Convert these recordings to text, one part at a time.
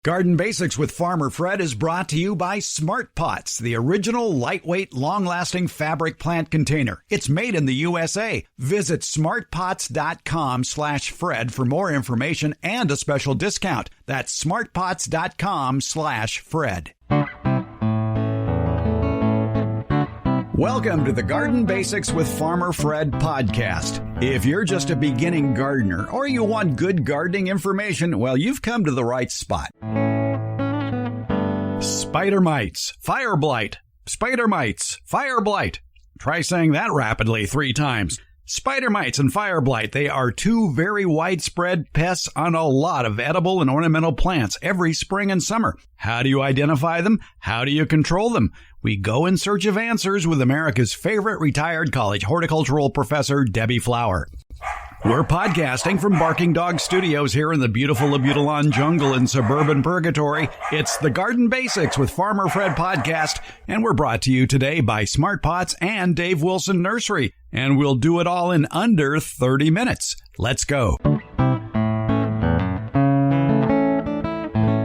Garden Basics with Farmer Fred is brought to you by Smart Pots, the original lightweight, long-lasting fabric plant container. It's made in the USA. Visit smartpots.com/Fred for more information and a special discount. That's smartpots.com/Fred. Welcome to the Garden Basics with Farmer Fred podcast. If you're just a beginning gardener or you want good gardening information, well, you've come to the right spot. Spider mites, Fireblight, spider mites, Fireblight. Try saying that rapidly 3 times. Spider mites and Fireblight, they are 2 very widespread pests on a lot of edible and ornamental plants every spring and summer. How do you identify them? How do you control them? We go in search of answers with America's favorite retired college horticultural professor, Debbie Flower. We're podcasting from Barking Dog Studios here in the beautiful Abutilon jungle in suburban Purgatory. It's the Garden Basics with Farmer Fred podcast, and we're brought to you today by Smart Pots and Dave Wilson Nursery. And we'll do it all in under 30 minutes. Let's go.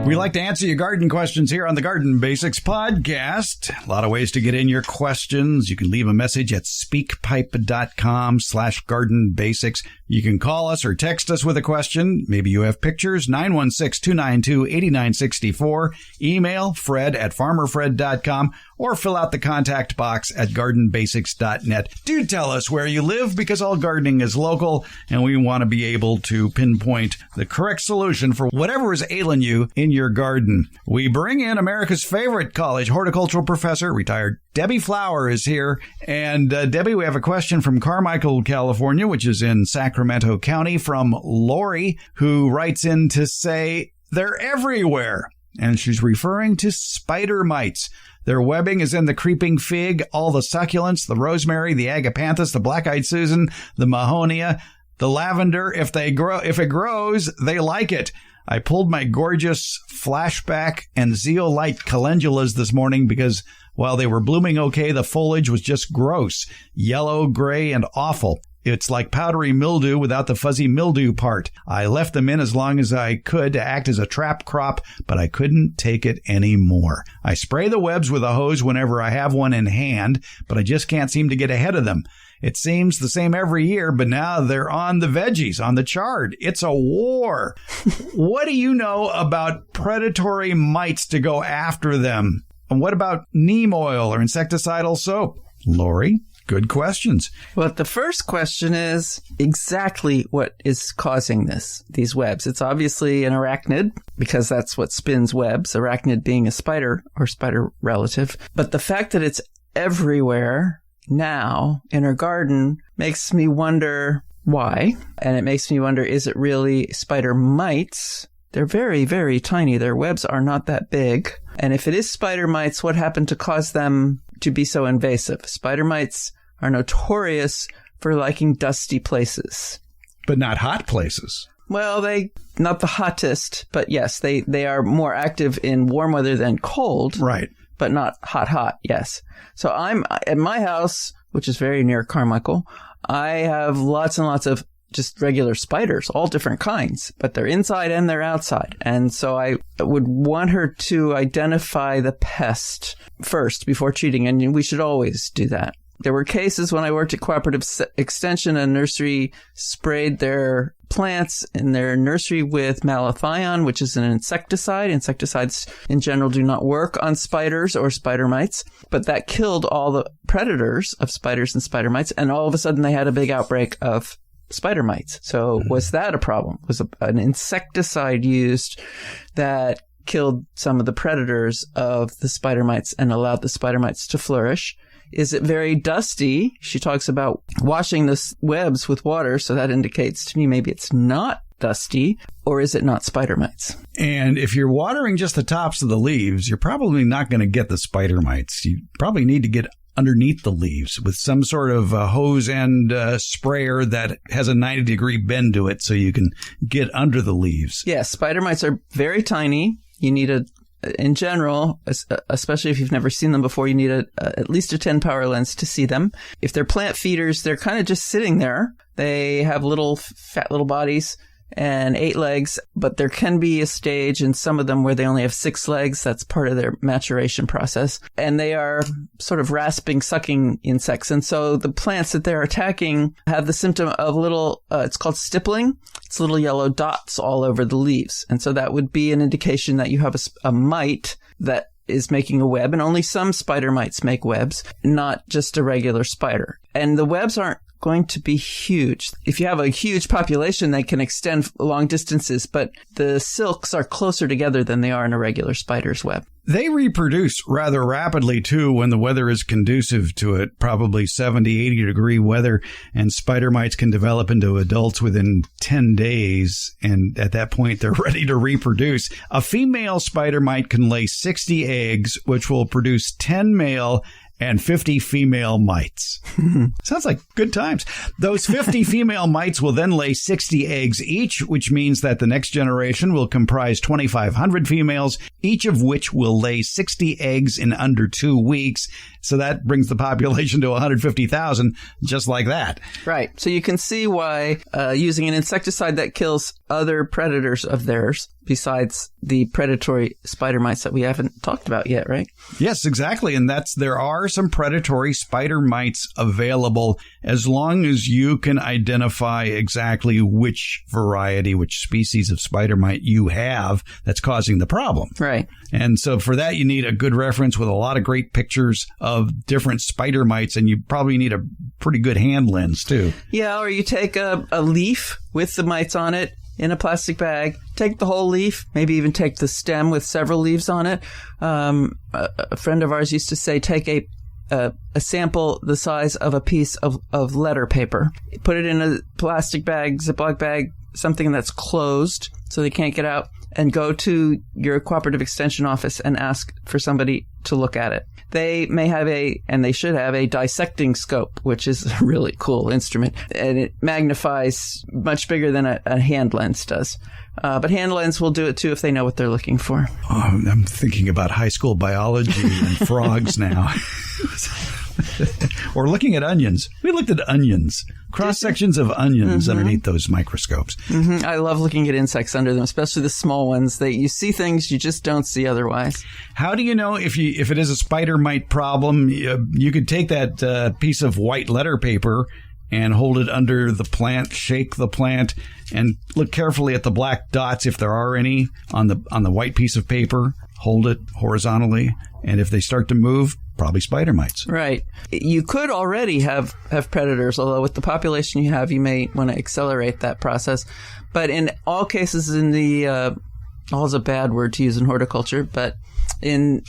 We like to answer your garden questions here on the Garden Basics podcast. A lot of ways to get in your questions. You can leave a message at speakpipe.com/gardenbasics. You can call us or text us with a question. Maybe you have pictures, 916-292-8964. Email fred@farmerfred.com or fill out the contact box at gardenbasics.net. Do tell us where you live because all gardening is local and we want to be able to pinpoint the correct solution for whatever is ailing you in your garden. We bring in America's favorite college horticultural professor, retired Debbie Flower is here. And Debbie, we have a question from Carmichael, California, which is in Sacramento County, from Lori, who writes in to say they're everywhere. And she's referring to spider mites. Their webbing is in the creeping fig, all the succulents, the rosemary, the agapanthus, the black-eyed Susan, the mahonia, the lavender. If it grows, they like it. I pulled my gorgeous flashback and zeolite calendulas this morning because while they were blooming okay, the foliage was just gross, yellow, gray, and awful. It's like powdery mildew without the fuzzy mildew part. I left them in as long as I could to act as a trap crop, but I couldn't take it anymore. I spray the webs with a hose whenever I have one in hand, but I just can't seem to get ahead of them. It seems the same every year, but now they're on the veggies, on the chard. It's a war. What do you know about predatory mites to go after them? And what about neem oil or insecticidal soap? Lori, good questions. Well, the first question is exactly what is causing these webs. It's obviously an arachnid because that's what spins webs, arachnid being a spider or spider relative. But the fact that it's everywhere now in our garden makes me wonder why. And it makes me wonder, is it really spider mites? They're very, very tiny. Their webs are not that big. And if it is spider mites, what happened to cause them to be so invasive? Spider mites are notorious for liking dusty places. But not hot places. Well, not the hottest, but yes, they are more active in warm weather than cold. Right. But not hot, yes. So I'm at my house, which is very near Carmichael. I have lots and lots of just regular spiders, all different kinds, but they're inside and they're outside. And so I would want her to identify the pest first before treating, and we should always do that. There were cases when I worked at Cooperative Extension, a nursery sprayed their plants in their nursery with malathion, which is an insecticide. Insecticides in general do not work on spiders or spider mites, but that killed all the predators of spiders and spider mites, and all of a sudden they had a big outbreak of spider mites. So was that a problem? Was an insecticide used that killed some of the predators of the spider mites and allowed the spider mites to flourish? Is it very dusty? She talks about washing the webs with water, so that indicates to me maybe it's not dusty, or is it not spider mites? And if you're watering just the tops of the leaves, you're probably not going to get the spider mites. You probably need to get underneath the leaves with some sort of hose and sprayer that has a 90-degree bend to it so you can get under the leaves. Yes, spider mites are very tiny. You need in general, especially if you've never seen them before, you need at least a 10 power lens to see them. If they're plant feeders, they're kind of just sitting there. They have fat little bodies. and 8 legs, but there can be a stage in some of them where they only have 6 legs. That's part of their maturation process. And they are sort of rasping, sucking insects. And so the plants that they're attacking have the symptom of little, it's called stippling. It's little yellow dots all over the leaves. And so that would be an indication that you have a mite that is making a web. And only some spider mites make webs, not just a regular spider. And the webs aren't going to be huge. If you have a huge population, they can extend long distances, but the silks are closer together than they are in a regular spider's web. They reproduce rather rapidly, too, when the weather is conducive to it, probably 70, 80 degree weather, and spider mites can develop into adults within 10 days, and at that point, they're ready to reproduce. A female spider mite can lay 60 eggs, which will produce 10 male and 50 female mites. Sounds like good times. Those 50 female mites will then lay 60 eggs each, which means that the next generation will comprise 2,500 females, each of which will lay 60 eggs in under 2 weeks. So that brings the population to 150,000, just like that. Right. So you can see why using an insecticide that kills other predators of theirs, besides the predatory spider mites that we haven't talked about yet, right? Yes, exactly. And there are some predatory spider mites available as long as you can identify exactly which variety, which species of spider mite you have that's causing the problem. Right. And so for that, you need a good reference with a lot of great pictures of different spider mites, and you probably need a pretty good hand lens, too. Yeah, or you take a leaf with the mites on it in a plastic bag, take the whole leaf, maybe even take the stem with several leaves on it. A friend of ours used to say, take a sample the size of a piece of letter paper, put it in a plastic bag, Ziploc bag, something that's closed so they can't get out, and go to your cooperative extension office and ask for somebody to look at it. They may have and they should have a dissecting scope, which is a really cool instrument, and it magnifies much bigger than a hand lens does. But hand lens will do it too if they know what they're looking for. Oh, I'm thinking about high school biology and frogs now. Or looking at onions. We looked at onions, cross sections of onions underneath those microscopes. Mm-hmm. I love looking at insects under them, especially the small ones. You see things you just don't see otherwise. How do you know if it is a spider mite problem? You could take that piece of white letter paper and hold it under the plant, shake the plant, and look carefully at the black dots if there are any on the white piece of paper. Hold it horizontally, and if they start to move, probably spider mites. Right. You could already have predators, although with the population you have, you may want to accelerate that process. But in all cases, all is a bad word to use in horticulture, but when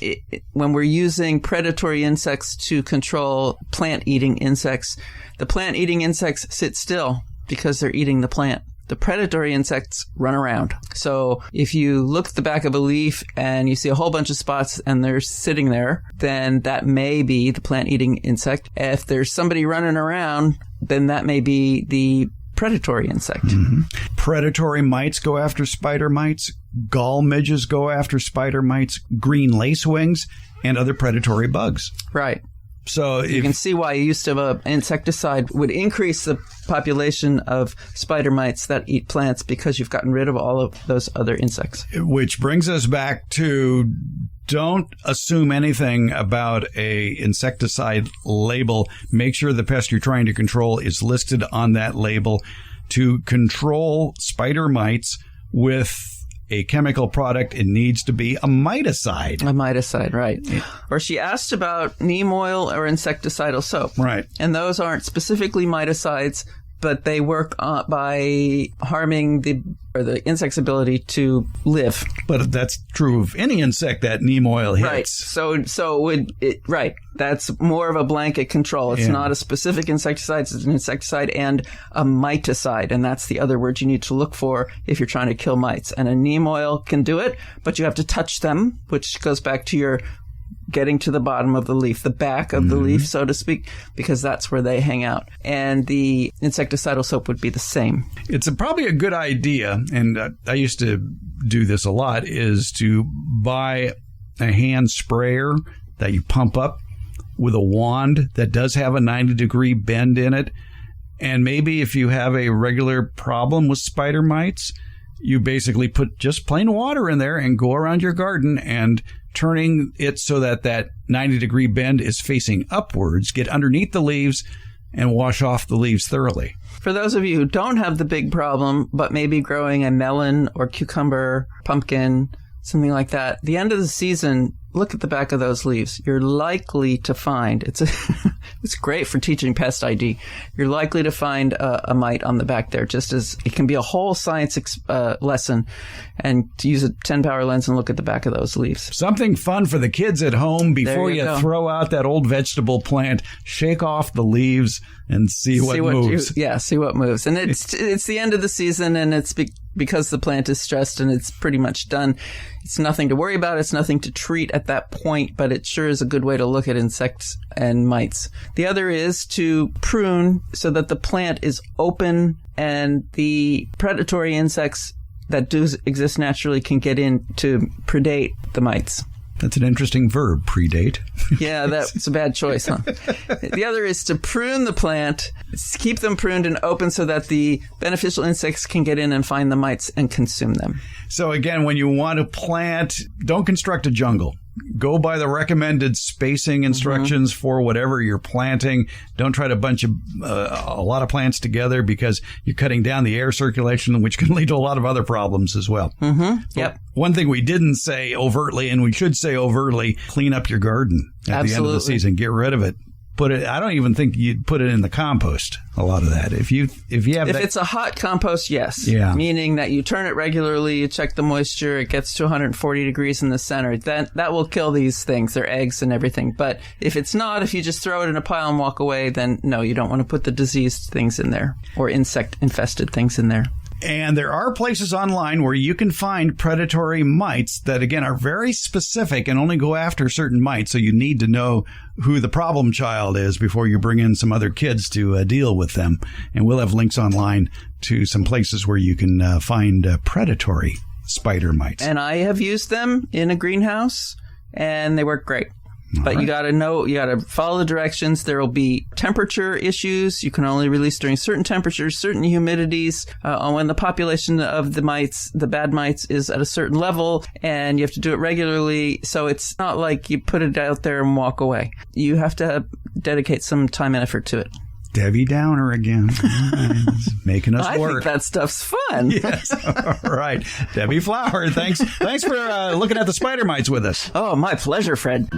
we're using predatory insects to control plant-eating insects, the plant-eating insects sit still because they're eating the plant. The predatory insects run around. So if you look at the back of a leaf and you see a whole bunch of spots and they're sitting there, then that may be the plant-eating insect. If there's somebody running around, then that may be the predatory insect. Mm-hmm. Predatory mites go after spider mites. Gall midges go after spider mites. Green lacewings and other predatory bugs. Right. So you can see why use of an insecticide would increase the population of spider mites that eat plants because you've gotten rid of all of those other insects. Which brings us back to don't assume anything about a insecticide label. Make sure the pest you're trying to control is listed on that label. To control spider mites with a chemical product, it needs to be a miticide. A miticide, right. Or she asked about neem oil or insecticidal soap. Right. And those aren't specifically miticides, but they work by harming the insect's ability to live. But that's true of any insect that neem oil hits. Right. Right. That's more of a blanket control. It's not a specific insecticide. It's an insecticide and a miticide. And that's the other word you need to look for if you're trying to kill mites. And a neem oil can do it, but you have to touch them, which goes back to your getting to the bottom of the leaf, the back of the leaf, so to speak, because that's where they hang out. And the insecticidal soap would be the same. It's probably a good idea, and I used to do this a lot, is to buy a hand sprayer that you pump up with a wand that does have a 90-degree bend in it. And maybe if you have a regular problem with spider mites, you basically put just plain water in there and go around your garden and turning it so that 90-degree bend is facing upwards, get underneath the leaves and wash off the leaves thoroughly. For those of you who don't have the big problem, but maybe growing a melon or cucumber, pumpkin, something like that, the end of the season, look at the back of those leaves. You're likely to find, it's great for teaching pest ID. You're likely to find a mite on the back there, just as it can be a whole science lesson, and to use a 10-power lens and look at the back of those leaves. Something fun for the kids at home before you go. Throw out that old vegetable plant. Shake off the leaves and see what moves. See what moves. And it's the end of the season, and it's because the plant is stressed and it's pretty much done. It's nothing to worry about. It's nothing to treat at that point, but it sure is a good way to look at insects and mites. The other is to prune so that the plant is open and the predatory insects that do exist naturally can get in to predate the mites. That's an interesting verb, predate. Yeah, that's a bad choice, huh? The other is to prune the plant, keep them pruned and open so that the beneficial insects can get in and find the mites and consume them. So again, when you want to plant, don't construct a jungle. Go by the recommended spacing instructions for whatever you're planting. Don't try to bunch a lot of plants together because you're cutting down the air circulation, which can lead to a lot of other problems as well. Yep. One thing we didn't say overtly, and we should say overtly, clean up your garden at the end of the season. Get rid of it. I don't even think you'd put it in the compost, a lot of that. If it's a hot compost, yes. Yeah. Meaning that you turn it regularly, you check the moisture, it gets to 140 degrees in the center. That will kill these things, their eggs and everything. But if it's not, if you just throw it in a pile and walk away, then no, you don't want to put the diseased things in there or insect-infested things in there. And there are places online where you can find predatory mites that, again, are very specific and only go after certain mites. So you need to know who the problem child is before you bring in some other kids to deal with them. And we'll have links online to some places where you can find predatory spider mites. And I have used them in a greenhouse, and they work great. But you got to follow the directions. There will be temperature issues. You can only release during certain temperatures, certain humidities, when the population of the mites, the bad mites, is at a certain level, and you have to do it regularly. So it's not like you put it out there and walk away. You have to dedicate some time and effort to it. Debbie Downer again. Making us work. I think that stuff's fun. Yes. All right. Debbie Flower, thanks for looking at the spider mites with us. Oh, my pleasure, Fred.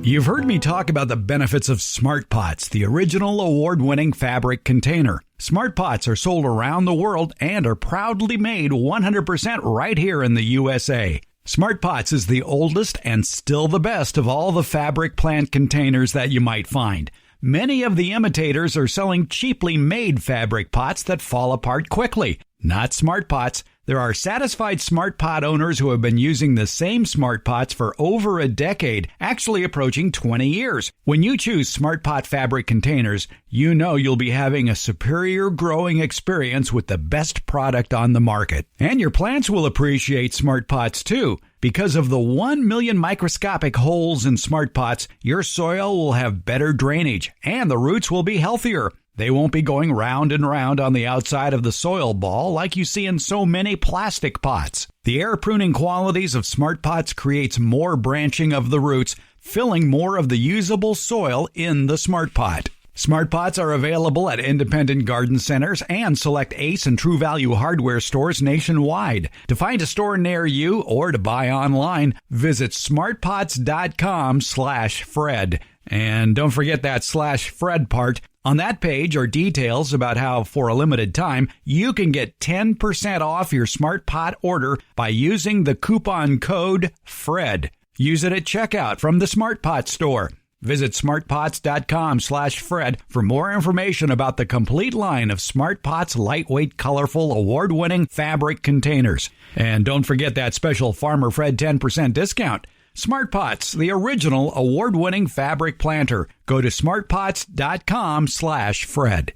You've heard me talk about the benefits of Smart Pots, the original award-winning fabric container. Smart Pots are sold around the world and are proudly made 100% right here in the USA. Smart Pots is the oldest and still the best of all the fabric plant containers that you might find. Many of the imitators are selling cheaply made fabric pots that fall apart quickly. Not Smart Pots. There are satisfied Smart Pot owners who have been using the same Smart Pots for over a decade, actually approaching 20 years. When you choose Smart Pot fabric containers, you know you'll be having a superior growing experience with the best product on the market. And your plants will appreciate Smart Pots too. Because of the 1 million microscopic holes in Smart Pots, your soil will have better drainage and the roots will be healthier. They won't be going round and round on the outside of the soil ball like you see in so many plastic pots. The air pruning qualities of Smart Pots creates more branching of the roots, filling more of the usable soil in the Smart Pot. Smart Pots are available at independent garden centers and select Ace and True Value hardware stores nationwide. To find a store near you or to buy online, visit smartpots.com/Fred. And don't forget that /Fred part. On that page are details about how, for a limited time, you can get 10% off your Smart Pot order by using the coupon code FRED. Use it at checkout from the Smart Pot store. Visit smartpots.com/Fred for more information about the complete line of Smart Pots lightweight, colorful, award-winning fabric containers. And don't forget that special Farmer Fred 10% discount. Smart Pots, the original award-winning fabric planter. Go to smartpots.com/Fred.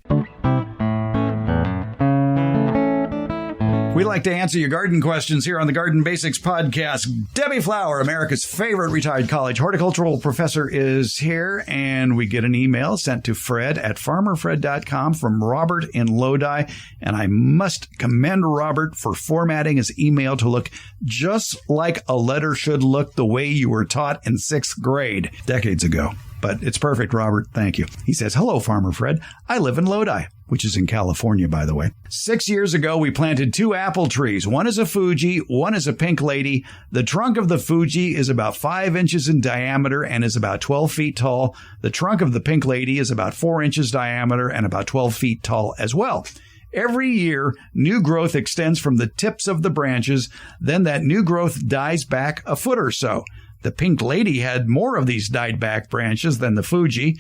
We like to answer your garden questions here on the Garden Basics podcast. Debbie Flower, America's favorite retired college horticultural professor, is here, and we get an email sent to Fred at farmerfred.com from Robert in Lodi. And I must commend Robert for formatting his email to look just like a letter should look, the way you were taught in 6th grade decades ago. But it's perfect, Robert. Thank you. He says, "Hello, Farmer Fred. I live in Lodi," which is in California, by the way. 6 years ago, we planted 2 apple trees. One is a Fuji, one is a Pink Lady. The trunk of the Fuji is about 5 inches in diameter and is about 12 feet tall. The trunk of the Pink Lady is about 4 inches diameter and about 12 feet tall as well. Every year, new growth extends from the tips of the branches. Then that new growth dies back a foot or so. The Pink Lady had more of these died back branches than the Fuji,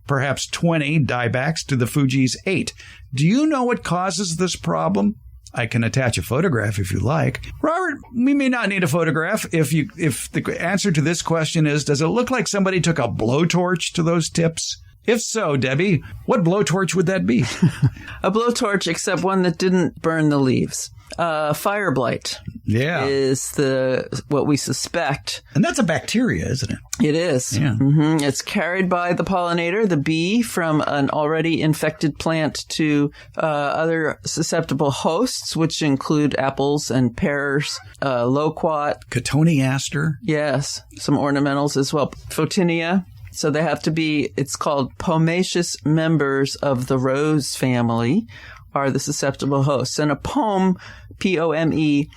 perhaps 20 diebacks to the Fuji's 8. Do you know what causes this problem? I can attach a photograph if you like. Robert, we may not need a photograph if the answer to this question is, does it look like somebody took a blowtorch to those tips? If so, Debbie, what blowtorch would that be? A blowtorch, except one that didn't burn the leaves. Fireblight is what we suspect. And that's a bacteria, isn't it? It is. Yeah. Mm-hmm. It's carried by the pollinator, the bee, from an already infected plant to other susceptible hosts, which include apples and pears, loquat. Cotoneaster. Yes. Some ornamentals as well. Photinia. So they have to be, it's called pomaceous members of the rose family are the susceptible hosts. And a pome, P-O-M-E,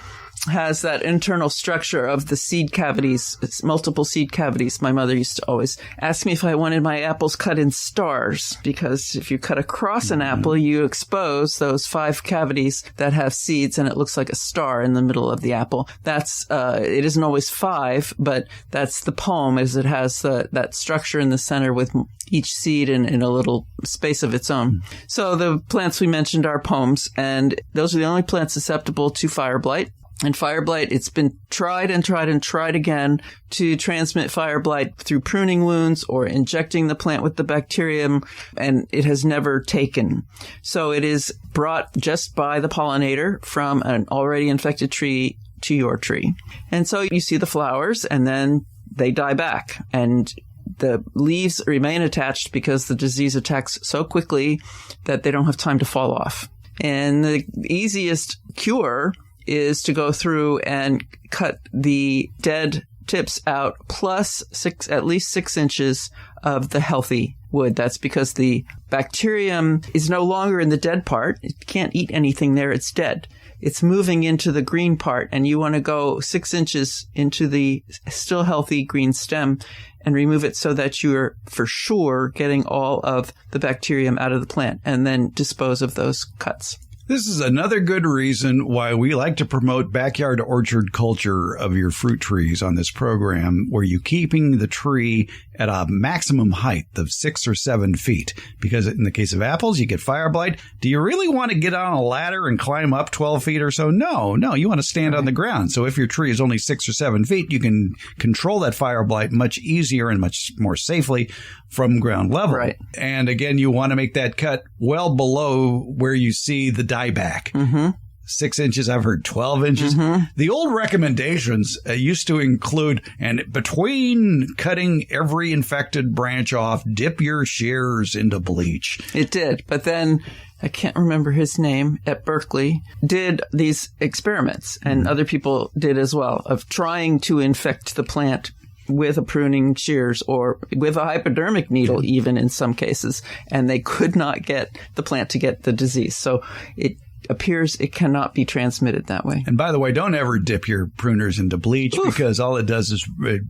has that internal structure of the seed cavities. It's multiple seed cavities. My mother used to always ask me if I wanted my apples cut in stars, because if you cut across an apple, you expose those 5 cavities that have seeds, and it looks like a star in the middle of the apple. That's it isn't always 5, but that's the pome, as it has that structure in the center with each seed in a little space of its own. So the plants we mentioned are pomes, and those are the only plants susceptible to Fireblight. And Fireblight, it's been tried and tried and tried again to transmit Fireblight through pruning wounds or injecting the plant with the bacterium, and it has never taken. So it is brought just by the pollinator from an already infected tree to your tree. And so you see the flowers, and then they die back. And the leaves remain attached because the disease attacks so quickly that they don't have time to fall off. And the easiest cure is to go through and cut the dead tips out, plus at least 6 inches of the healthy wood. That's because the bacterium is no longer in the dead part. It can't eat anything there. It's dead. It's moving into the green part, and you want to go 6 inches into the still healthy green stem and remove it so that you're for sure getting all of the bacterium out of the plant, and then dispose of those cuts. This is another good reason why we like to promote backyard orchard culture of your fruit trees on this program, where you're keeping the tree at a maximum height of 6 or 7 feet. Because in the case of apples, you get Fireblight. Do you really want to get on a ladder and climb up 12 feet or so? No, you want to stand on the ground. So if your tree is only 6 or 7 feet, you can control that Fireblight much easier and much more safely from ground level. Right. And again, you want to make that cut well below where you see the dieback. Mm-hmm. 6 inches, I've heard 12 inches. Mm-hmm. The old recommendations used to include, and between cutting every infected branch off, dip your shears into bleach. It did. But then I can't remember his name at Berkeley, did these experiments, and other people did as well, of trying to infect the plant with a pruning shears or with a hypodermic needle, even in some cases, and they could not get the plant to get the disease. So it appears it cannot be transmitted that way. And by the way, don't ever dip your pruners into bleach, because all it does is it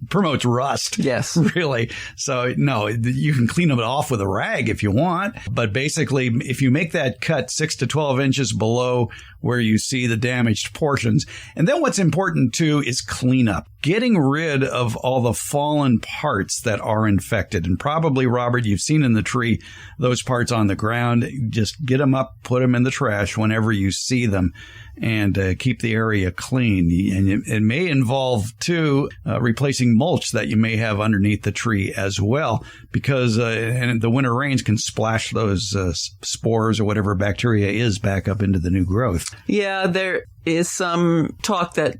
promotes rust. Yes. Really. So no, you can clean them off with a rag if you want. But basically, if you make that cut 6 to 12 inches below where you see the damaged portions. And then what's important too is cleanup. Getting rid of all the fallen parts that are infected. And probably, Robert, you've seen in the tree those parts on the ground. Just get them up, put them in the trash whenever you see them. and keep the area clean. And it may involve, too, replacing mulch that you may have underneath the tree as well, because and the winter rains can splash those spores or whatever bacteria is back up into the new growth. Yeah, there is some talk that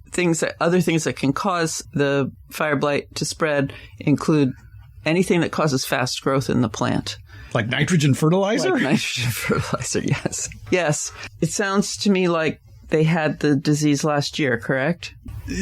other things that can cause the fire blight to spread include anything that causes fast growth in the plant. Like nitrogen fertilizer? Like nitrogen fertilizer, yes. Yes. It sounds to me like they had the disease last year, correct?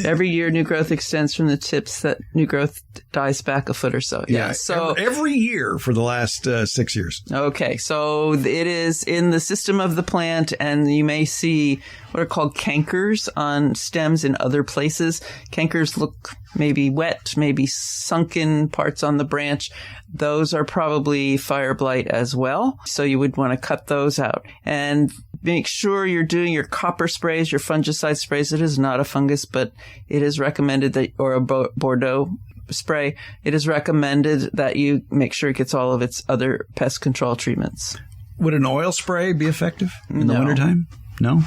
Every year, new growth extends from the tips that new growth dies back a foot or so. Yeah. So every year for the last 6 years. Okay. So it is in the system of the plant, and you may see what are called cankers on stems in other places. Cankers look maybe wet, maybe sunken parts on the branch. Those are probably fire blight as well. So you would want to cut those out. And make sure you're doing your copper sprays, your fungicide sprays. It is not a fungus, but it is recommended that, or a Bordeaux spray, it is recommended that you make sure it gets all of its other pest control treatments. Would an oil spray be effective in the wintertime? No?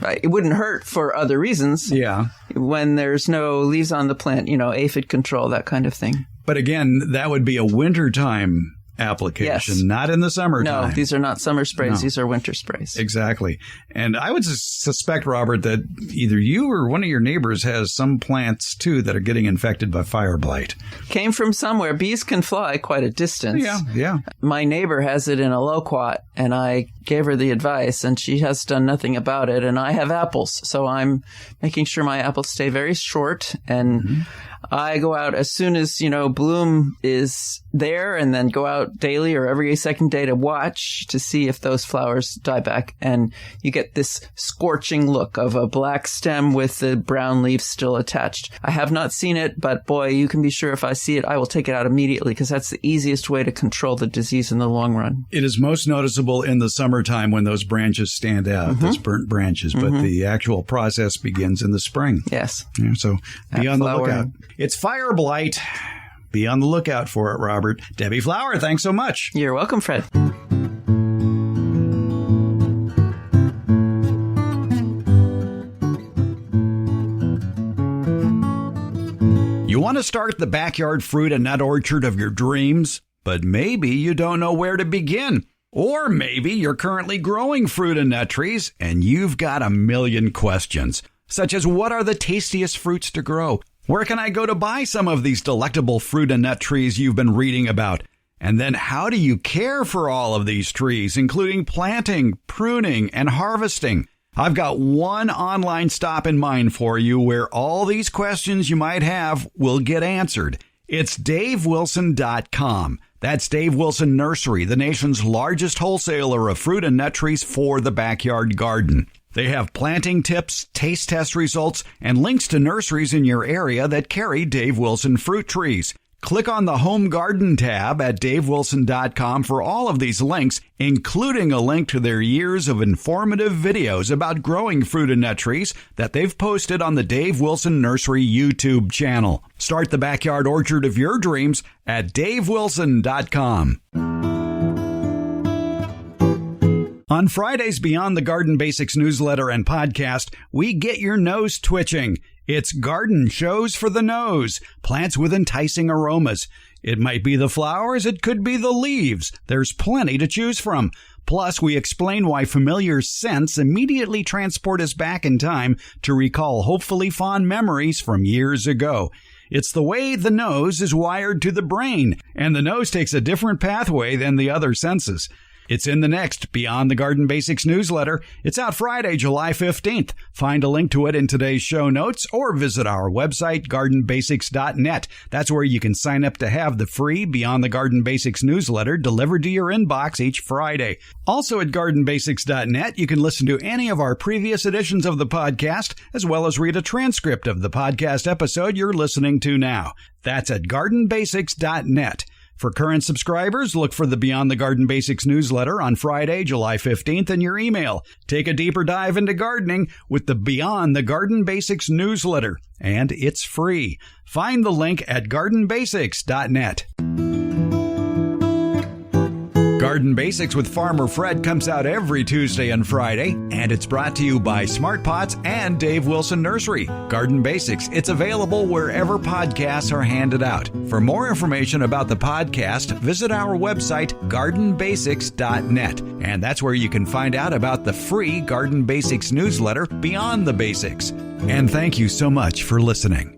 Right. It wouldn't hurt for other reasons. Yeah. When there's no leaves on the plant, aphid control, that kind of thing. But again, that would be a wintertime application, yes. Not in the summertime. No, these are not summer sprays. No. These are winter sprays. Exactly. And I would suspect, Robert, that either you or one of your neighbors has some plants, too, that are getting infected by fire blight. Came from somewhere. Bees can fly quite a distance. Yeah. My neighbor has it in a loquat, and I gave her the advice, and she has done nothing about it. And I have apples, so I'm making sure my apples stay very short, and I go out as soon as, bloom is there, and then go out daily or every second day to watch to see if those flowers die back. And you get this scorching look of a black stem with the brown leaves still attached. I have not seen it, but boy, you can be sure if I see it, I will take it out immediately, because that's the easiest way to control the disease in the long run. It is most noticeable in the summertime when those branches stand out, those burnt branches, but the actual process begins in the spring. Yes. Yeah, so be on the lookout. It's fire blight. Be on the lookout for it, Robert. Debbie Flower, thanks so much. You're welcome, Fred. You want to start the backyard fruit and nut orchard of your dreams, but maybe you don't know where to begin. Or maybe you're currently growing fruit and nut trees and you've got a million questions, such as what are the tastiest fruits to grow? Where can I go to buy some of these delectable fruit and nut trees you've been reading about? And then how do you care for all of these trees, including planting, pruning, and harvesting? I've got one online stop in mind for you where all these questions you might have will get answered. It's DaveWilson.com. That's Dave Wilson Nursery, the nation's largest wholesaler of fruit and nut trees for the backyard garden. They have planting tips, taste test results, and links to nurseries in your area that carry Dave Wilson fruit trees. Click on the Home Garden tab at DaveWilson.com for all of these links, including a link to their years of informative videos about growing fruit and nut trees that they've posted on the Dave Wilson Nursery YouTube channel. Start the backyard orchard of your dreams at DaveWilson.com. On Friday's Beyond the Garden Basics newsletter and podcast, we get your nose twitching. It's garden shows for the nose, plants with enticing aromas. It might be the flowers, it could be the leaves. There's plenty to choose from. Plus, we explain why familiar scents immediately transport us back in time to recall hopefully fond memories from years ago. It's the way the nose is wired to the brain, and the nose takes a different pathway than the other senses. It's in the next Beyond the Garden Basics newsletter. It's out Friday, July 15th. Find a link to it in today's show notes or visit our website, gardenbasics.net. That's where you can sign up to have the free Beyond the Garden Basics newsletter delivered to your inbox each Friday. Also at gardenbasics.net, you can listen to any of our previous editions of the podcast, as well as read a transcript of the podcast episode you're listening to now. That's at gardenbasics.net. For current subscribers, look for the Beyond the Garden Basics newsletter on Friday, July 15th in your email. Take a deeper dive into gardening with the Beyond the Garden Basics newsletter, and it's free. Find the link at gardenbasics.net. Garden Basics with Farmer Fred comes out every Tuesday and Friday, and it's brought to you by Smart Pots and Dave Wilson Nursery. Garden Basics, it's available wherever podcasts are handed out. For more information about the podcast, visit our website, gardenbasics.net, and that's where you can find out about the free Garden Basics newsletter, Beyond the Basics. And thank you so much for listening.